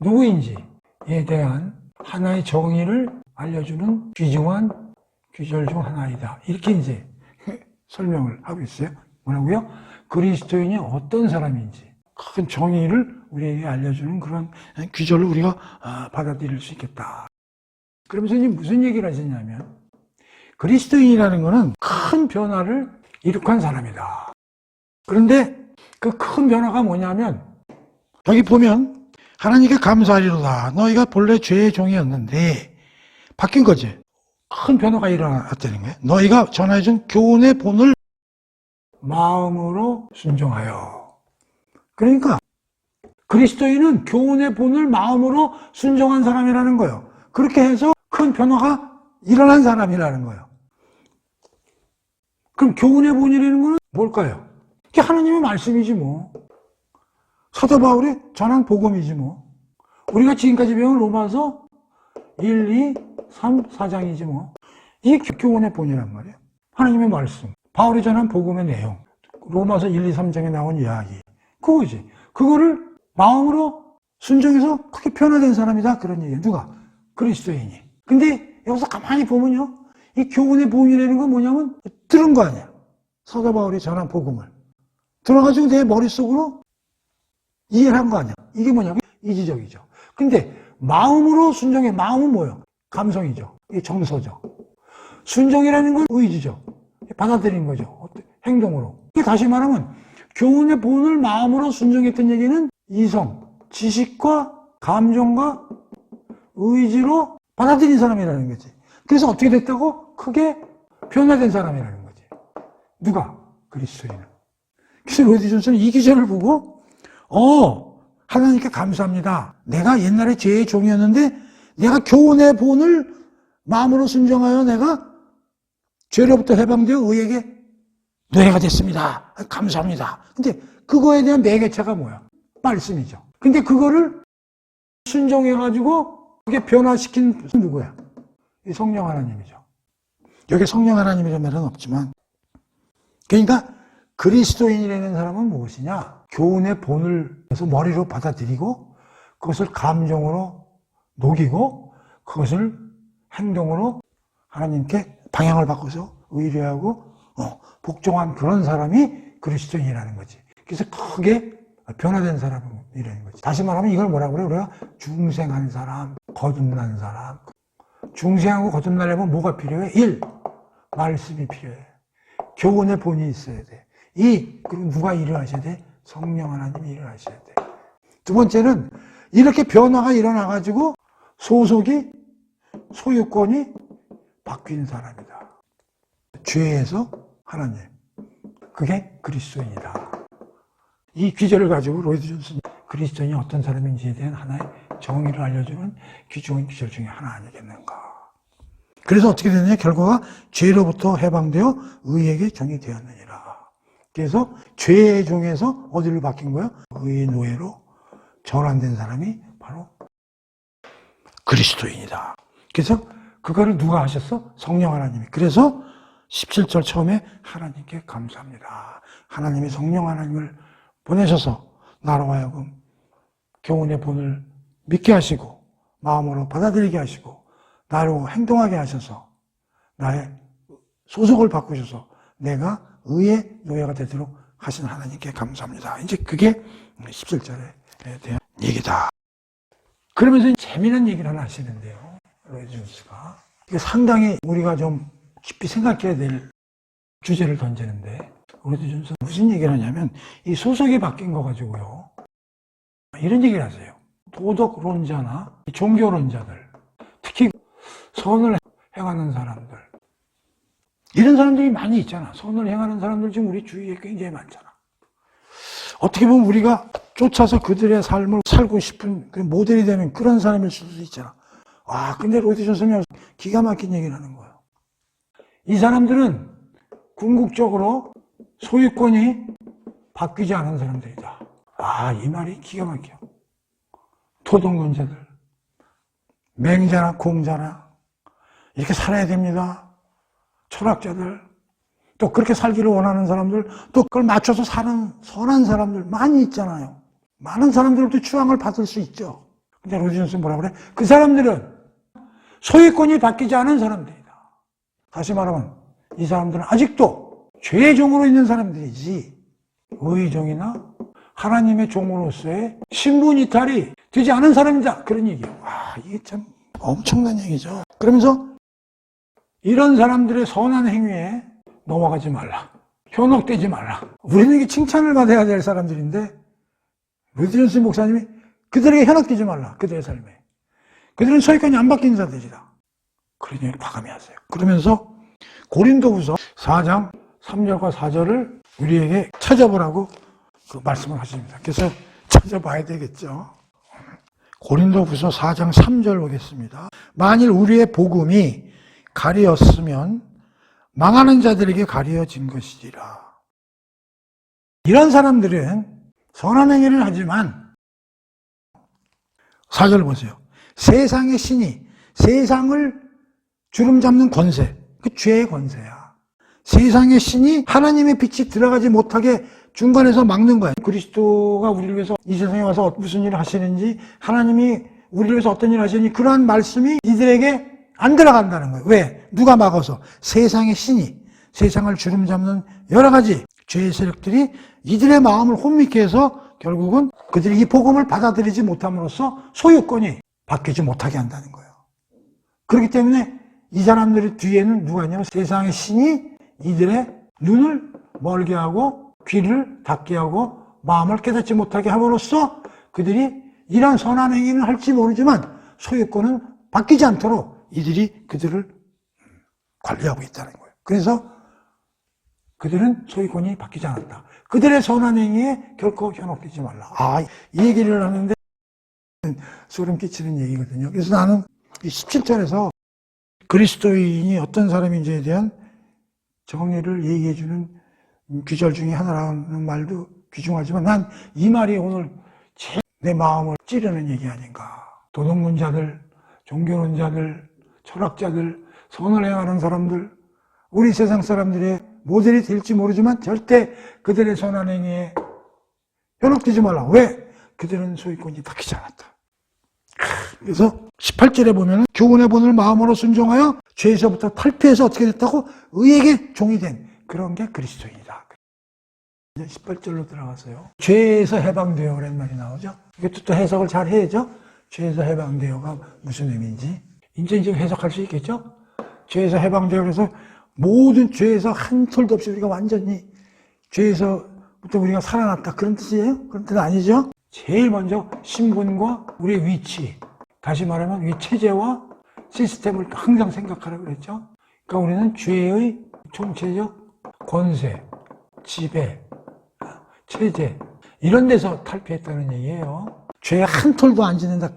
누구인지에 대한 하나의 정의를 알려주는 귀중한 귀절 중 하나이다. 이렇게 이제 설명을 하고 있어요. 뭐라고요? 그리스도인이 어떤 사람인지 큰 정의를 우리에게 알려주는 그런 귀절을 우리가 받아들일 수 있겠다. 그러면서 이제 무슨 얘기를 하시냐면 그리스도인이라는 것은 큰 변화를 이룩한 사람이다. 그런데 그 큰 변화가 뭐냐면 여기 보면 하나님께 감사하리로다. 너희가 본래 죄의 종이었는데 바뀐 거지. 큰 변화가 일어났다는 거예요. 너희가 전해준 교훈의 본을 마음으로 순종하여. 그러니까 그리스도인은 교훈의 본을 마음으로 순종한 사람이라는 거예요. 그렇게 해서 큰 변화가 일어난 사람이라는 거예요. 그럼 교훈의 본이라는 건 뭘까요? 그게 하나님의 말씀이지 뭐. 사도 바울이 전한 복음이지 뭐. 우리가 지금까지 배운 로마서 1, 2, 3, 4장이지 뭐. 이게 교훈의 본이란 말이에요. 하나님의 말씀. 바울이 전한 복음의 내용. 로마서 1, 2, 3장에 나온 이야기. 그거지. 그거를 마음으로 순종해서 크게 변화된 사람이다. 그런 얘기예요. 누가? 그리스도인이. 근데 여기서 가만히 보면요. 이 교훈의 본이라는 건 뭐냐면 들은 거 아니야. 사도 바울이 전한 복음을. 들어가지고 내 머릿속으로 이해를 한 거 아니야. 이게 뭐냐면 이지적이죠. 근데 마음으로 순종해. 마음은 뭐예요? 감성이죠. 이게 정서죠. 순종이라는 건 의지죠. 받아들이는 거죠. 행동으로. 다시 말하면 교훈의 본을 마음으로 순종했던 얘기는 이성, 지식과 감정과 의지로 받아들인 사람이라는 거지. 그래서 어떻게 됐다고? 크게 변화된 사람이라는 거지. 누가? 그리스도인은. 그래서 로이드 존슨은 이 기절을 보고 하나님께 감사합니다. 내가 옛날에 죄의 종이었는데 내가 교훈의 본을 마음으로 순종하여 내가 죄로부터 해방되어 의에게 노예가 됐습니다. 감사합니다. 근데 그거에 대한 매개체가 뭐야? 말씀이죠. 근데 그거를 순종해가지고 그게 변화시킨 누구야? 이 성령 하나님이죠. 여기 성령 하나님이라는 말은 없지만, 그러니까 그리스도인이라는 사람은 무엇이냐? 교훈의 본을 해서 머리로 받아들이고 그것을 감정으로 녹이고 그것을 행동으로 하나님께 방향을 바꿔서 의뢰하고 복종한 그런 사람이 그리스도인이라는 거지. 그래서 크게 변화된 사람이라는 거지. 다시 말하면 이걸 뭐라고 그래요? 우리가 중생한 사람, 거듭난 사람. 중생하고 거듭나려면 뭐가 필요해? 1. 말씀이 필요해. 교훈의 본이 있어야 돼. 2. 그리고 누가 일을 하셔야 돼? 성령 하나님이 일을 하셔야 돼. 두 번째는 이렇게 변화가 일어나가지고 소유권이 바뀐 사람이다. 죄에서 하나님. 그게 그리스도인이다. 이 귀절을 가지고 로이드 존슨이 그리스도인이 어떤 사람인지에 대한 하나의 정의를 알려주는 귀중한 귀절 중에 하나 아니겠는가. 그래서 어떻게 되느냐? 결과가 죄로부터 해방되어 의에게 종이 되었느니라. 그래서 죄의 종에서 어디로 바뀐 거예요? 의의 노예로 전환된 사람이 바로 그리스도인이다. 그래서 그거를 누가 하셨어? 성령 하나님이. 그래서 17절 처음에 하나님께 감사합니다. 하나님이 성령 하나님을 보내셔서 나로 하여금 교훈의 본을 믿게 하시고 마음으로 받아들이게 하시고 나로 행동하게 하셔서 나의 소속을 바꾸셔서 내가 의의 노예가 되도록 하신 하나님께 감사합니다. 이제 그게 17절에 대한 얘기다. 그러면서 재미난 얘기를 하나 하시는데요. 로이드 존스가. 이게 상당히 우리가 좀 깊이 생각해야 될 주제를 던지는데, 로이드 존스는 무슨 얘기를 하냐면 이 소속이 바뀐 거 가지고요. 이런 얘기를 하세요. 도덕론자나 종교론자들, 특히 선을 행하는 사람들, 이런 사람들이 많이 있잖아. 선을 행하는 사람들 지금 우리 주위에 굉장히 많잖아. 어떻게 보면 우리가 쫓아서 그들의 삶을 살고 싶은 그 모델이 되는 그런 사람일 수도 있잖아. 근데 로이드 존슨이 기가 막힌 얘기를 하는 거예요. 이 사람들은 궁극적으로 소유권이 바뀌지 않은 사람들이다. 이 말이 기가 막혀. 도덕론자들, 맹자나 공자나 이렇게 살아야 됩니다. 철학자들, 또 그렇게 살기를 원하는 사람들, 또 그걸 맞춰서 사는 선한 사람들 많이 있잖아요. 많은 사람들로부터 추앙을 받을 수 있죠. 근데 로이드 존슨은 뭐라 그래? 그 사람들은 소유권이 바뀌지 않은 사람들이다. 다시 말하면 이 사람들은 아직도 죄의 종으로 있는 사람들이지 의의 종이나 하나님의 종으로서의 신분 이탈이 되지 않은 사람이다. 그런 얘기예요. 이게 참 엄청난 얘기죠. 그러면서 이런 사람들의 선한 행위에 넘어가지 말라. 현혹되지 말라. 우리는 이게 칭찬을 받아야 될 사람들인데 로이드 존슨 목사님이 그들에게 현혹되지 말라. 그들의 삶에. 그들은 소유권이 안 바뀐 자들이다. 그런 얘기를 과감히 하세요. 그러면서 고린도후서 4장 3절과 4절을 우리에게 찾아보라고 그 말씀을 하십니다. 그래서 찾아봐야 되겠죠. 고린도후서 4장 3절 보겠습니다. 만일 우리의 복음이 가리었으면 망하는 자들에게 가려진 것이지라. 이런 사람들은 선한 행위를 하지만 4절 보세요. 세상의 신이 세상을 주름 잡는 권세, 그 죄의 권세야. 세상의 신이 하나님의 빛이 들어가지 못하게 중간에서 막는 거야. 그리스도가 우리를 위해서 이 세상에 와서 무슨 일을 하시는지, 하나님이 우리를 위해서 어떤 일을 하시는지 그러한 말씀이 이들에게 안 들어간다는 거예요. 왜? 누가 막아서? 세상의 신이, 세상을 주름 잡는 여러 가지 죄의 세력들이 이들의 마음을 혼미케 해서 결국은 그들이 이 복음을 받아들이지 못함으로써 소유권이 바뀌지 못하게 한다는 거예요. 그렇기 때문에 이 사람들의 뒤에는 누가 있냐면 세상의 신이 이들의 눈을 멀게 하고 귀를 닫게 하고 마음을 깨닫지 못하게 함으로써 그들이 이런 선한 행위는 할지 모르지만 소유권은 바뀌지 않도록 이들이 그들을 관리하고 있다는 거예요. 그래서 그들은 소유권이 바뀌지 않았다. 그들의 선한 행위에 결코 현혹되지 말라. 이 얘기를 하는데 소름 끼치는 얘기거든요. 그래서 나는 17절에서 그리스도인이 어떤 사람인지에 대한 정의를 얘기해주는 귀절 중에 하나라는 말도 귀중하지만 난 이 말이 오늘 제일 내 마음을 찌르는 얘기 아닌가. 도덕론자들, 종교론자들, 철학자들, 선을 행하는 사람들, 우리 세상 사람들의 모델이 될지 모르지만 절대 그들의 선한 행위에 현혹되지 말라. 왜? 그들은 소유권이 바뀌지 않았다. 그래서 18절에 보면 교훈의 본을 마음으로 순종하여 죄에서부터 탈피해서 어떻게 됐다고? 의에게 종이 된 그런 게 그리스도인이다. 이제 18절로 들어가서요. 죄에서 해방되어 라는 말이 나오죠. 이것도 또 해석을 잘 해야죠. 죄에서 해방되어가 무슨 의미인지 이제 해석할 수 있겠죠. 죄에서 해방되어 그래서 모든 죄에서 한 톨도 없이 우리가 완전히 죄에서부터 우리가 살아났다. 그런 뜻이에요? 그런 뜻 아니죠? 제일 먼저 신분과 우리의 위치, 다시 말하면 우리 체제와 시스템을 항상 생각하라고 그랬죠. 그러니까 우리는 죄의 총체적 권세, 지배, 체제 이런 데서 탈피했다는 얘기예요. 죄에 한 톨도 안 지는다.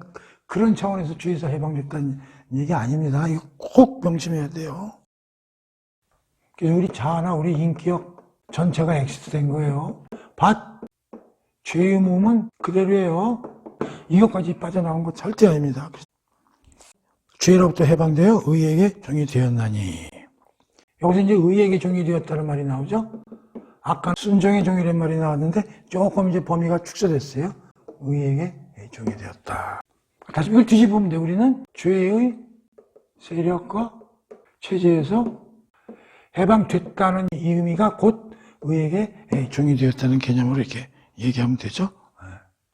그런 차원에서 죄에서 해방됐다는 얘기 아닙니다. 이거 꼭 명심해야 돼요. 그래서 우리 자아나 우리 인격 전체가 엑시트된 거예요. 죄의 몸은 그대로예요. 이것까지 빠져나온 거 절대 아닙니다. 죄로부터 해방되어 의에게 종이 되었나니. 여기서 이제 의에게 종이 되었다는 말이 나오죠. 아까 순종의 종이란 말이 나왔는데 조금 이제 범위가 축소됐어요. 의에게 종이 되었다. 다시 이걸 뒤집으면 돼. 우리는 죄의 세력과 체제에서 해방됐다는 이 의미가 곧 의에게 종이 되었다는 개념으로 이렇게 얘기하면 되죠.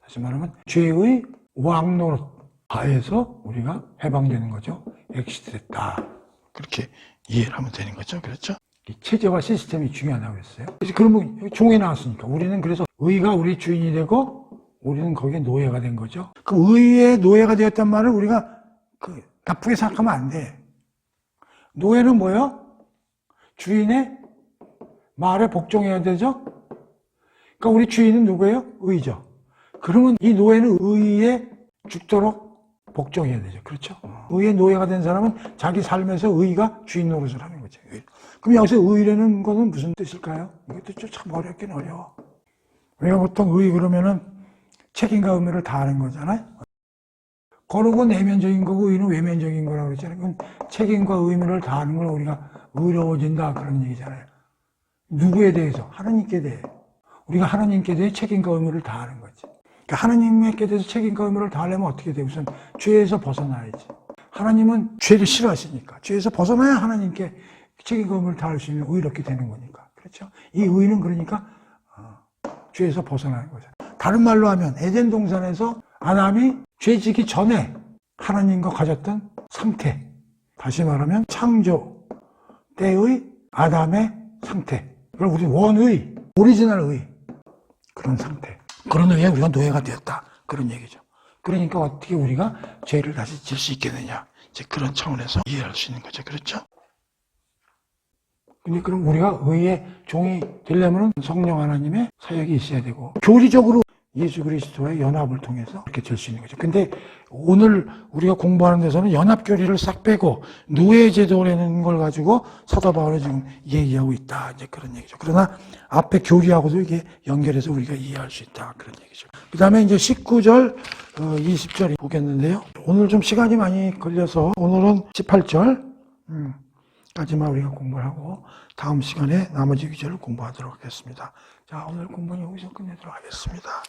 다시 말하면 죄의 왕노릇 하에서 우리가 해방되는 거죠. 엑시트됐다. 그렇게 이해를 하면 되는 거죠. 그렇죠? 체제와 시스템이 중요하다고 했어요. 그래서 그러면 종이 나왔으니까 우리는 그래서 의가 우리 주인이 되고 우리는 거기에 노예가 된 거죠. 그 의의 노예가 되었단 말을 우리가 나쁘게 생각하면 안 돼. 노예는 뭐예요? 주인의 말에 복종해야 되죠? 그러니까 우리 주인은 누구예요? 의죠. 그러면 이 노예는 의에 죽도록 복종해야 되죠. 그렇죠? 의의 노예가 된 사람은 자기 삶에서 의가 주인 노릇을 하는 거죠. 그럼 여기서 의라는 것은 무슨 뜻일까요? 이것도 참 어렵긴 어려워. 우리가 보통 의 그러면은 책임과 의무를 다하는 거잖아요. 거룩은 내면적인 거고 의는 외면적인 거라고 그랬잖아요. 그건 책임과 의무를 다하는 걸 우리가 의로워진다 그런 얘기잖아요. 누구에 대해서? 하나님께 대해. 우리가 하나님께 대해 책임과 의무를 다하는 거지. 그러니까 하나님께 대해서 책임과 의무를 다하려면 어떻게 돼? 우선 죄에서 벗어나야지. 하나님은 죄를 싫어하시니까 죄에서 벗어나야 하나님께 책임과 의무를 다할 수 있는 의롭게 되는 거니까. 그렇죠? 이 의는 그러니까 죄에서 벗어나는 거죠. 다른 말로 하면 에덴 동산에서 아담이 죄 지기 전에 하나님과 가졌던 상태. 다시 말하면 창조 때의 아담의 상태. 그걸 우리 원의, 오리지널 의 그런 상태. 그런 의에 우리가 노예가 되었다. 그런 얘기죠. 그러니까 어떻게 우리가 죄를 다시 질 수 있겠느냐. 이제 그런 차원에서 이해할 수 있는 거죠. 그렇죠? 근데 그럼 우리가 의의 종이 되려면 성령 하나님의 사역이 있어야 되고 교리적으로 예수 그리스도의 연합을 통해서 이렇게 될 수 있는 거죠. 근데 오늘 우리가 공부하는 데서는 연합교리를 싹 빼고 노예제도라는 걸 가지고 사도 바울이 지금 얘기하고 있다. 이제 그런 얘기죠. 그러나 앞에 교리하고도 이게 연결해서 우리가 이해할 수 있다. 그런 얘기죠. 그 다음에 이제 19절, 20절 보겠는데요. 오늘 좀 시간이 많이 걸려서 오늘은 18절, 까지만 우리가 공부를 하고 다음 시간에 나머지 구절을 공부하도록 하겠습니다. 자, 오늘 공부는 여기서 끝내도록 하겠습니다.